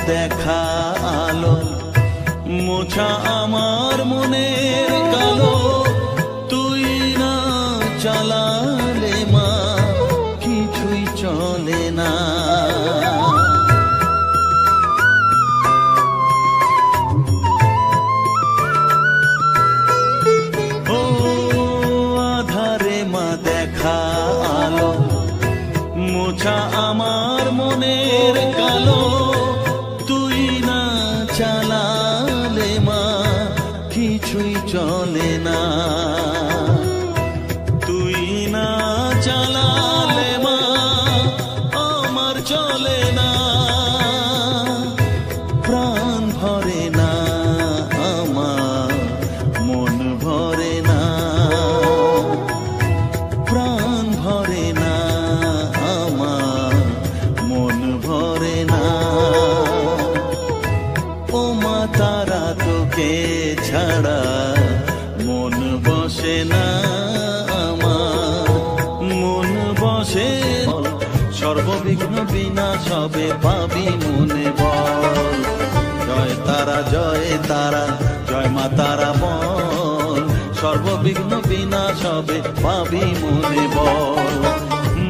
দেখা আলো, মোছা আমার মনের কালো, তুই না চালালে মা কিছুই চলে না। ও আধারে মা দেখা আলো, মোছা আমার মনের কালো, তুই না চালালে মা কিছুই চলে না। তুই না চালালে মা আমার চলে না, প্রাণ ভরে না আমার, মন ভরে না, প্রাণ ভরে না আমার, মন ভরে না। ও মা তারা তোকে ছাড়া মন বসে না আমার, মন বসে। সর্ববিঘ্ন বিনাশ হবে পাবি মনে বল, জয় তারা জয় তারা, জয় মা তারা বল। সর্ববিঘ্ন বিনাশ হবে পাবি মনে বল।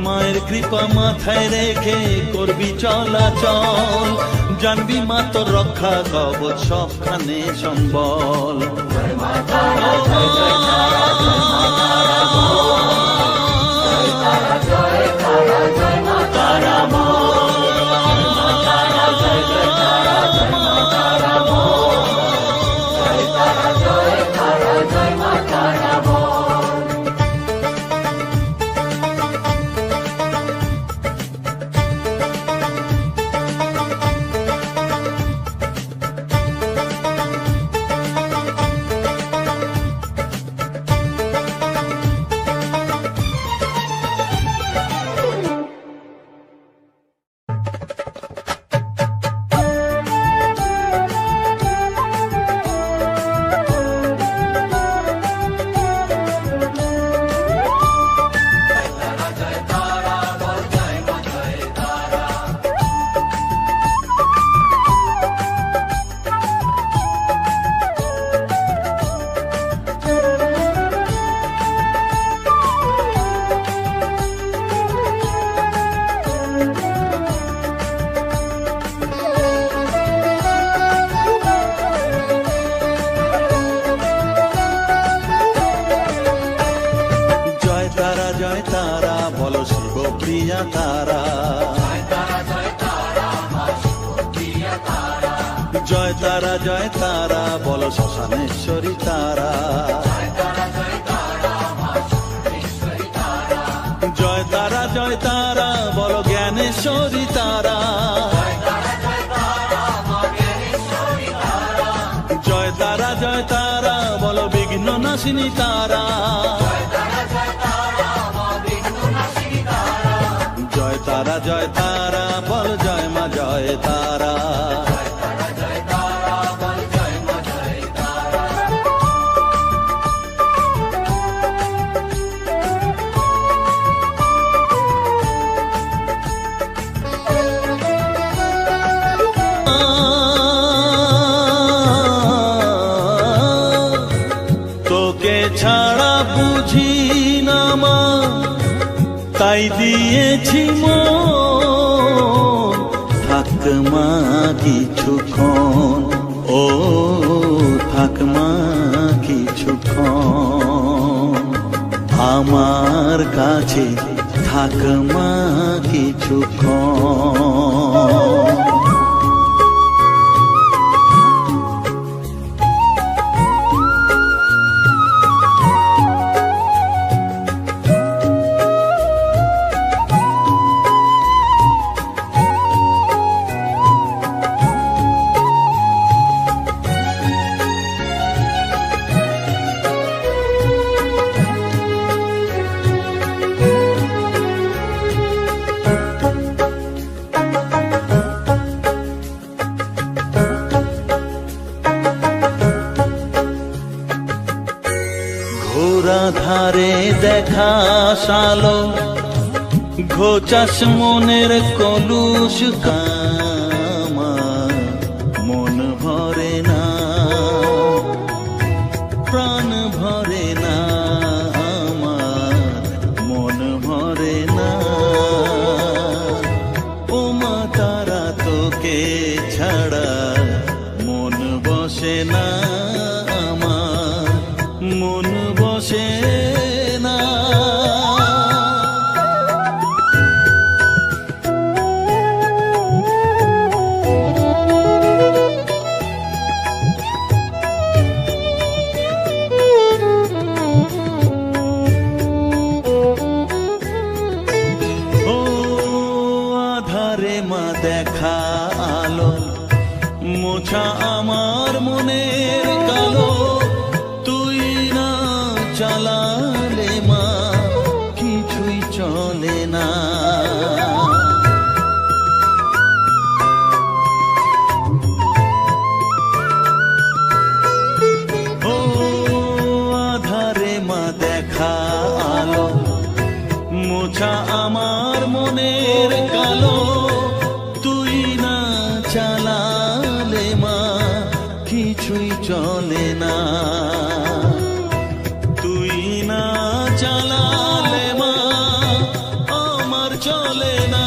মায়ের কৃপা মাথায় রেখে করবি চলাচল, জানবি মা তোর রক্ষা কবচ সবখানে সম্বল। তারা, জয় তারা জয় তারা বলো শ্মশানেশ্বরী তারা, জয় তারা বলো জ্ঞানেশ্বরী তারা, জয় তারা বলো বিঘ্ন নাশিনী তারা, জয় তারা বল জয় মা জয় তারা। তোকে ছাড়া বুঝি না মা, তাই দিয়েছি মন, থাক মা কিছুক্ষণ, ও থাক মা কিছুক্ষণ আমার কাছে, থাক মা কিছুক্ষণ। ধারে দেখা সালো, ঘোচাস মনের কলুষ কামা, দেখা আলো, মোছা আমার মনের কালো, তুই না চালালে মা কিছুই চলে না। ও আধারে মা দেখা আলো, মোছা আমার মনের কালো, তুই না চালালে মা কিছুই চলে না। তুই না চালালে মা আমার চলে না,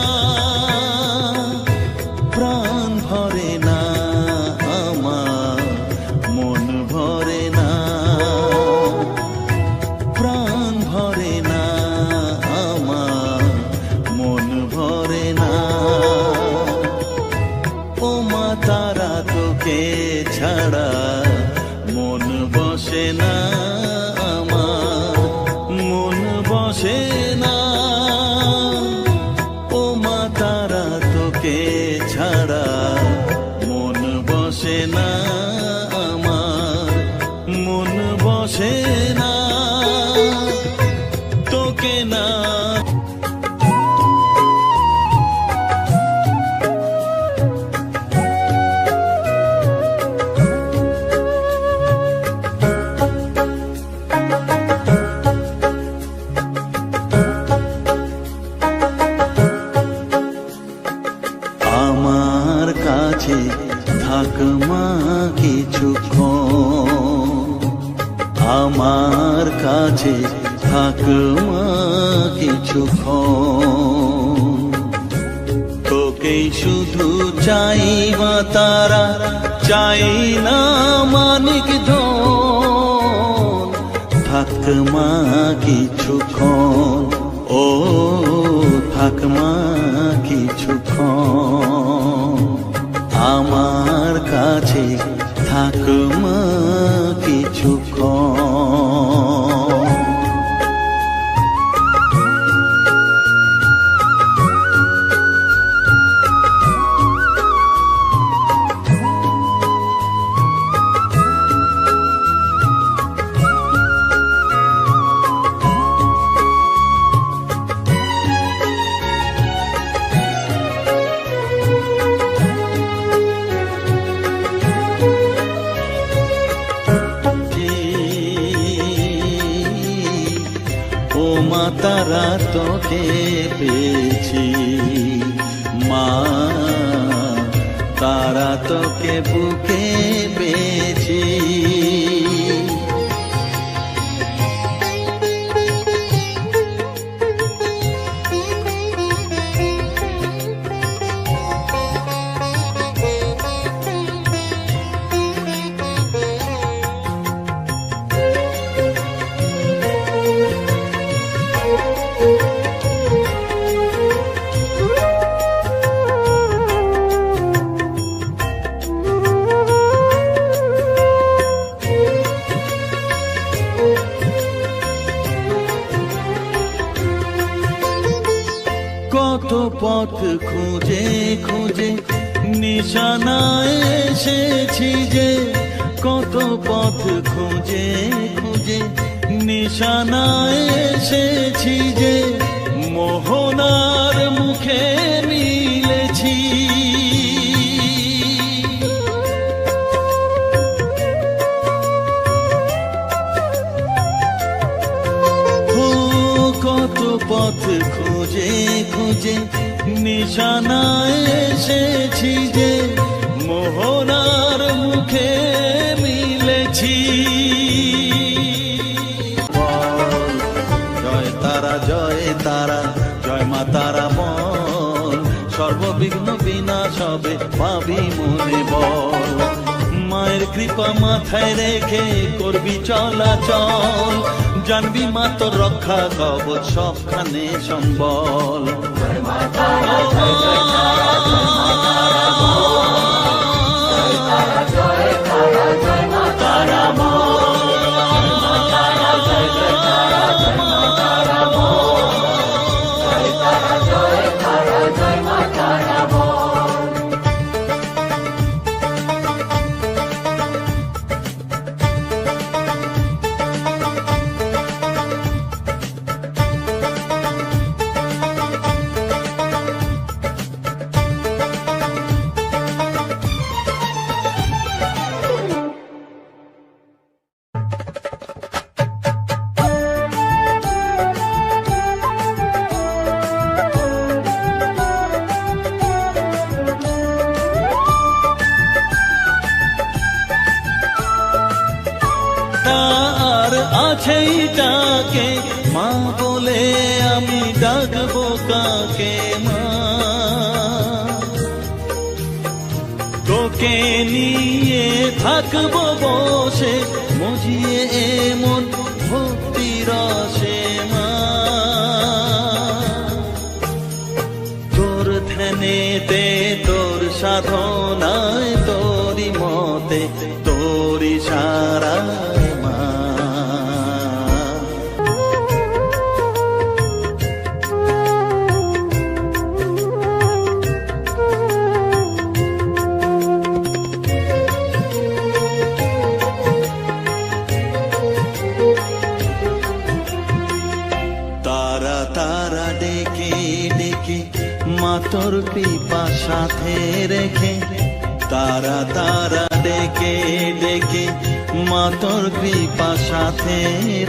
প্রাণ ভরে না আমার, মন ভরে না, প্রাণ ভরে না আমার, মন ভরে না। ও মা তারা তোকে ছাড়া মন বসে না আমার, মন বসে না। ও মা তারা তোকে ছাড়া মন বসে না আমার, মন বসে না তোকে না। আমার কাছে থাক মা কিছুক্ষণ, আমার কাছে থাক মা কিছুক্ষণ। তোকেই শুধু চাই মা তারা, চাই না মানিক ধন। থাক মা কিছুক্ষণ, ও থাক মা কিছুক্ষণ। আমার কাছে থাক মা কিছুক্ষণ। ও মা তারা তোকে পেয়েছি, মা তারা তোকে বুকে পেয়েছি। কত পথ খুঁজে খুঁজে নিশানায় এসেছি যে, কত পথ খুঁজে খুঁজে নিশানায় এসেছি যে, মোহনার মুখে মিলেছি। কত পথ খুঁজে খুঁজে নিশানায় এসেছি যে, মোহনার মুখে মিলেছি। জয় তারা জয় তারা, জয় মা তারা বল, সর্ববিঘ্ন বিনাশ হবে পাবি মনে বল। মায়ের কৃপা মাথায় রেখে করবি চলাচল, জানবি মা তোর রক্ষা কবচ সবখানে সম্বল। জয় মা তারা বল। সেইটাকে মা বলে আমি ডাকবো কাকে মা? তোকে নিয়ে থাকবো বসে মজিয়ে এমন ভক্তি রসে মা। তোর ধ্যানেতে তোর সাধনায় তোরি মতে তোরি সারায় মা। তারা তারা ডেকে ডেকে মা তোর কৃপা সাথে রেখে, তারা তারা ডেকে ডেকে মা তোর কৃপা সাথে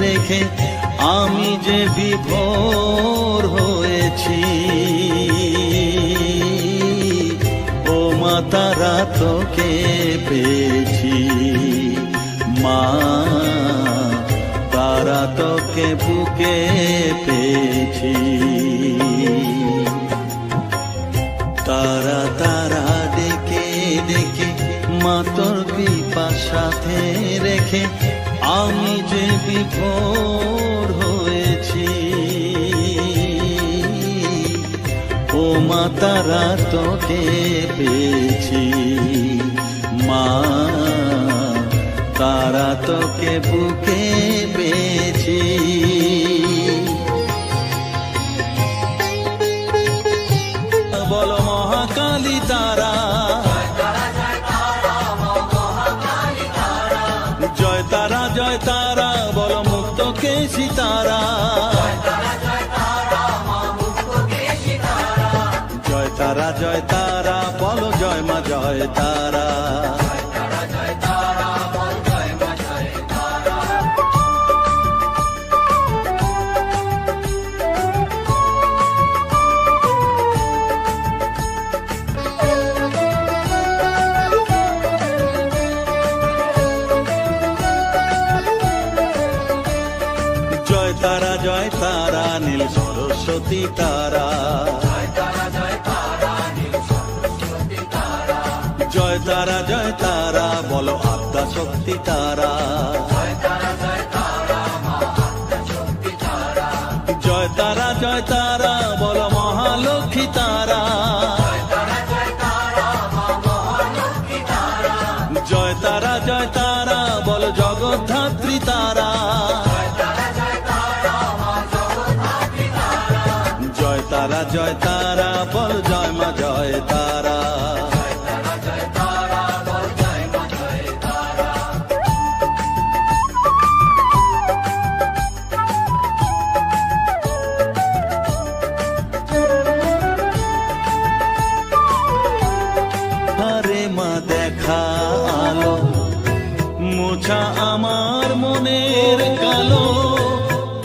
রেখে আমি যে বিভোর হয়েছি। ও মা তারা তোকে পেয়েছি মা, তারা তোকে বুকে পেয়েছি। তারা তারা ডেকে ডেকে মা তোর কৃপা সাথে রেখে আমি যে বিভোর হয়েছি। ও মা তারা তোকে পেয়েছি মা, তারা তোকে বুকে পেয়েছি। বলো মহাকালী তারা, জয় তারা জয় তারা, বলো মুক্ত কেশী তারা, জয় তারা জয় তারা, বলো জয় মা জয় তারা। তারা জয় তারা নীল সরস্বতী তারা, জয় তারা জয় তারা, বলো আদ্যা শক্তি তারা, জয় তারা জয় তারা, বলো মহালক্ষ্মী তারা, জয় তারা জয় তারা, বলো জগদ্ধাত্রী তারা, জয় তারা জয় তারা, বল জয় মা জয় তারা। আরে মা দেখা আলো মোছা আমার মনের কালো,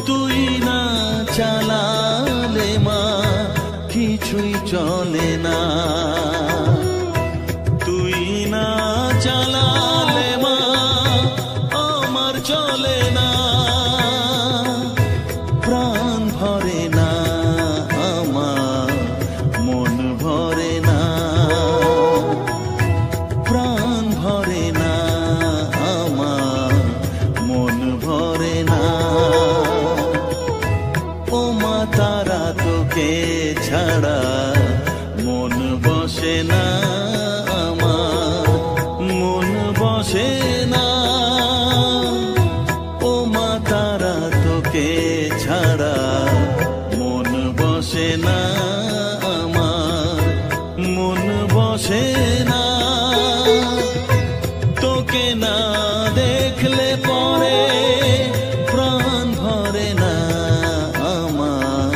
তুই না চালালে মা কিছুই চলে না, তুই না চালালে মা আমার চলে না, প্রাণ ভরে না আমার মন ভরে না, প্রাণ ভরে না আমার মন ভরে না। ও মা তারা তোকে ছাড়া মন বসে না আমার, মন বসে না। ও মা তারা তোকে ছাড়া মন বসে না আমার, মন বসে না। তোকে না দেখলে পরে প্রাণ ভরে না আমার,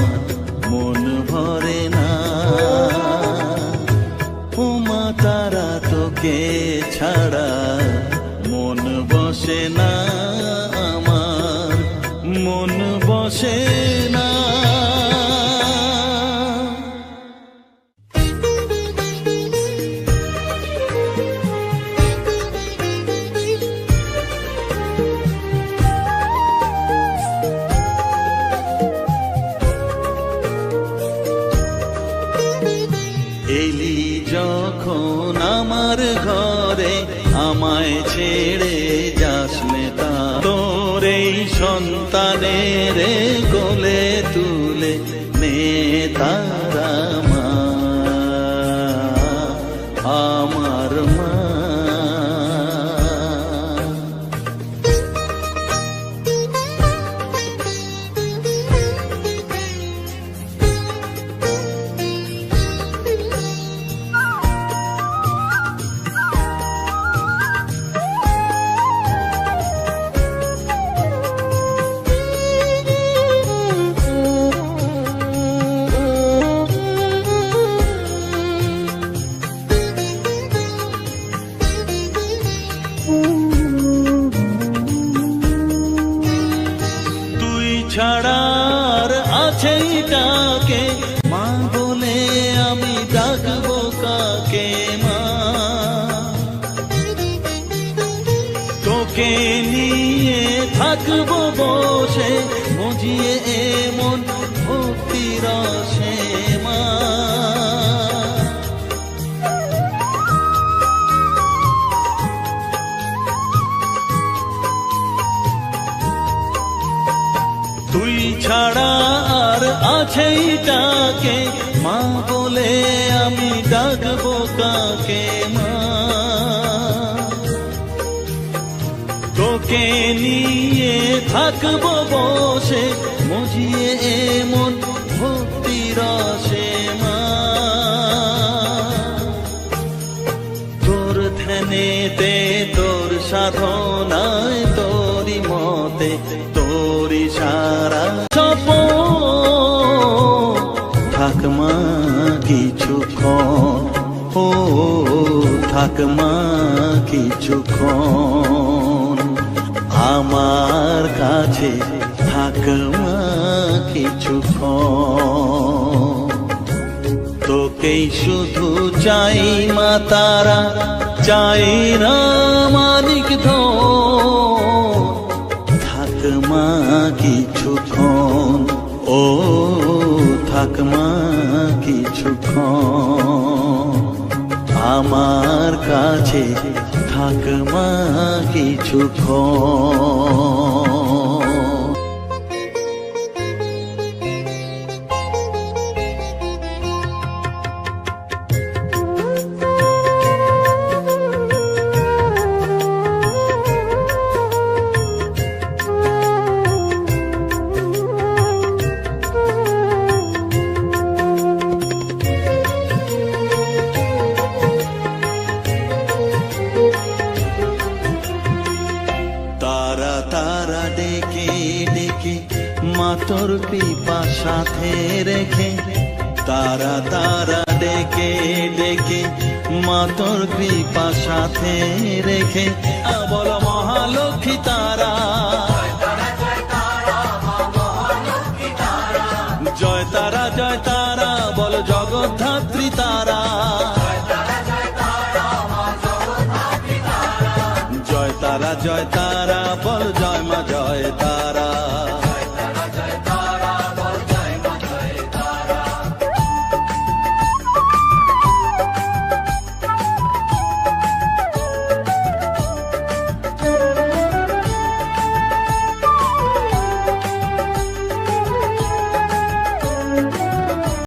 মন ভরে না। ও মা তারা তোকে ছাড়া মন বসে না আমার, মন বসে না। এলি যখন আমার ঘরে আমায় ছেড়ে যাস নেতা, তোর এই সন্তানের কোলে তুলে নে তারা মা, আমার মা। ছাড়ার আছে ডাকে মা বলে আমি ডাকবো কাকে মা, তোকে নিয়ে থাকবো বসে মজিয়ে এমন ভক্তি রসে মা। তুই ছাড়া আর আছেই ডাকে মা বলে আমি ডাকবো কাকে মা, তোকে নিয়ে থাকবো বসে মজিয়ে এমন ভক্তি রসে মা। তোর ধ্যানেতে তোর সাধনায় তোরি মতে তোরি সারা থাক মা কিছুক্ষণ, ও থাক মা কিছুক্ষণ আমার কাছে, থাক মা কিছুক্ষণ। তোকেই শুধু চাই মা তারা, চাই না মানিক ধন, থাক মা কিছুক্ষণ, ও থাক মা কিছুক্ষণ আমার কাছে, থাক মা কিছুক্ষণ। তারা ডেকে ডেকে মা তোর কৃপা সাথে রেখে, তারা ডেকে ডেকে মা তোর কৃপা সাথে রেখে, বল মহালক্ষ্মী তারা।